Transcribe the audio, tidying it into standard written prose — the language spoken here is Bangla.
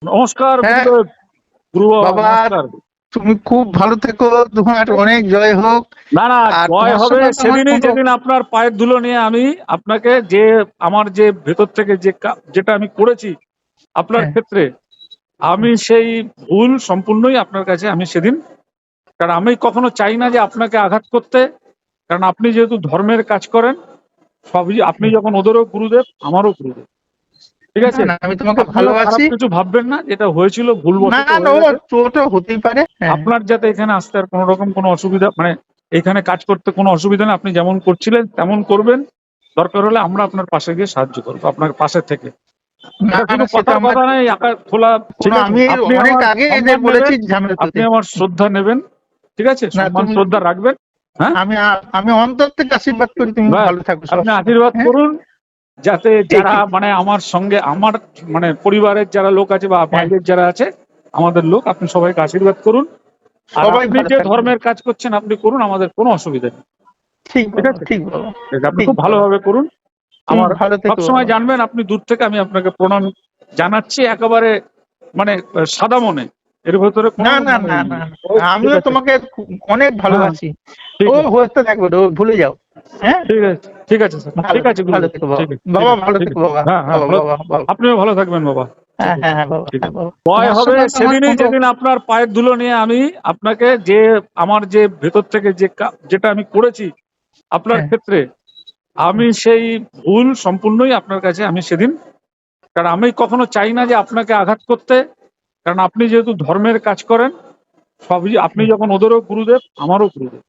নমস্কার হ্যাঁ গুরুদেব। গুরু বাবা বাবা, নমস্কার। তুমি খুব ভালো থেকো, তোমার অনেক জয় হোক। না না, আর জয় তোমার হবে সঙ্গে তো আমার সেদিনই কোনো যেদিন আপনার পায়ের ধুলো নিয়ে আমি আপনাকে যে আমার যে ভেতর থেকে যেটা আমি করেছি আপনার হ্যাঁ, ক্ষেত্রে, আমি সেই ভুল সম্পূর্ণই আপনার কাছে আমি সেদিন, কারণ আমি কখনো চাই না যে আপনাকে আঘাত করতে, কারণ আপনি যেহেতু ধর্মের কাজ করেন, সবই আপনি হ্যাঁ। যখন ওদেরও গুরুদেব আমারও গুরুদেব, ঠিক না আছে? না, আমি তোমাকে আপনিও খারাপ ভালোবাসি। কিছু ভাববেন না, যেটা হয়েছিল না ভুলবশত না, হয়ে গেছে। ওটা হতেই পারে। হ্যাঁ, আপনার যাতে এখানে আসতে আর কোনো রকম কোনো অসুবিধা, মানে এখানে কাজ করতে কোনো অসুবিধা নেই, আপনি যেমন করছিলেন তেমন করবেন। দরকার হলে আমরা আপনার পাশে গিয়ে সাহায্য করবো, আপনার পাশে থেকে। না এটা শুধু না, সেটা কথার আমার কথা নেই, আকার খোলা। ঠিক কোনো, আছে, আমি আপনি অনেক আমার আগে এদের সম্মান বলেছি নেবেন, ঝামেলা আপনি তুলতে। আমার শ্রদ্ধা নেবেন, ঠিক আছে, না সম্মান তুমি, শ্রদ্ধা রাখবেন। হ্যাঁ, আমি অন্তর থেকে আশীর্বাদ করি তুমি ব্যাস, ভালো থাকো আপনি সবসময়। আশীর্বাদ হ্যাঁ, করুন, যাতে যারা ঠিকই। মানে আমার সঙ্গে আমার মানে পরিবারের যারা লোক আছে বা হ্যাঁ, বাইরের যারা আছে আমাদের লোক, আপনি সবাইকে আশীর্বাদ করুন। আর সবাই আপনি ভালো যে থাকবে। ধর্মের কাজ করছেন আপনি করুন, আমাদের কোনো অসুবিধা নেই, ঠিক ঠিক বাবা, আছে? ঠিক বাবা, এটা আপনি ঠিক খুব বাবা। ভালোভাবে করুন। তুমি আমার ভালো থেকো সবসময় বাবা। জানবেন, আপনি দূর থেকে আমি আপনাকে প্রণাম জানাচ্ছি, একেবারে মানে সাদা মনে, এর ভেতরে কোনো না না মানে না ই না নেই। না, ঠিক আমিও আছে, তোমাকে অনেক হ্যাঁ, ভালোবাসি। ঠিক ও আছে, হতে থাকবে, ও ভুলে যাও। হ্যাঁ, ঠিক আছে, ঠিক আছে স্যার, ভালো ঠিক আছে ভালো গুরুদেব, থেকো বাবা। ঠিক আছে, ঠিক বাবা আছে, ভালো ঠিক থেকো আছে। বাবা। হ্যাঁ হ্যাঁ, বাবা ভালো, বাবা বাবা। আপনিও ভালো থাকবেন বাবা। ঠিক হ্যাঁ আছে, হ্যাঁ হ্যাঁ বাবা, ঠিক হ্যাঁ আছে। বাবা। জয় তোমার হবে সঙ্গে তো আমার সেদিনই কোনো, যেদিন আপনার পায়ের ধুলো নিয়ে আমি আপনাকে যে আমার যে ভেতর থেকে যেটা আমি করেছি আপনার হ্যাঁ ক্ষেত্রে, হ্যাঁ, আমি সেই ভুল সম্পূর্ণই আপনার কাছে আমি সেদিন, কারণ আমি কখনো চাই না যে আপনাকে আঘাত করতে, কারণ আপনি যেহেতু ধর্মের কাজ করেন, সবই আপনি হ্যাঁ। যখন ওদেরও গুরুদেব আমারও গুরুদেব।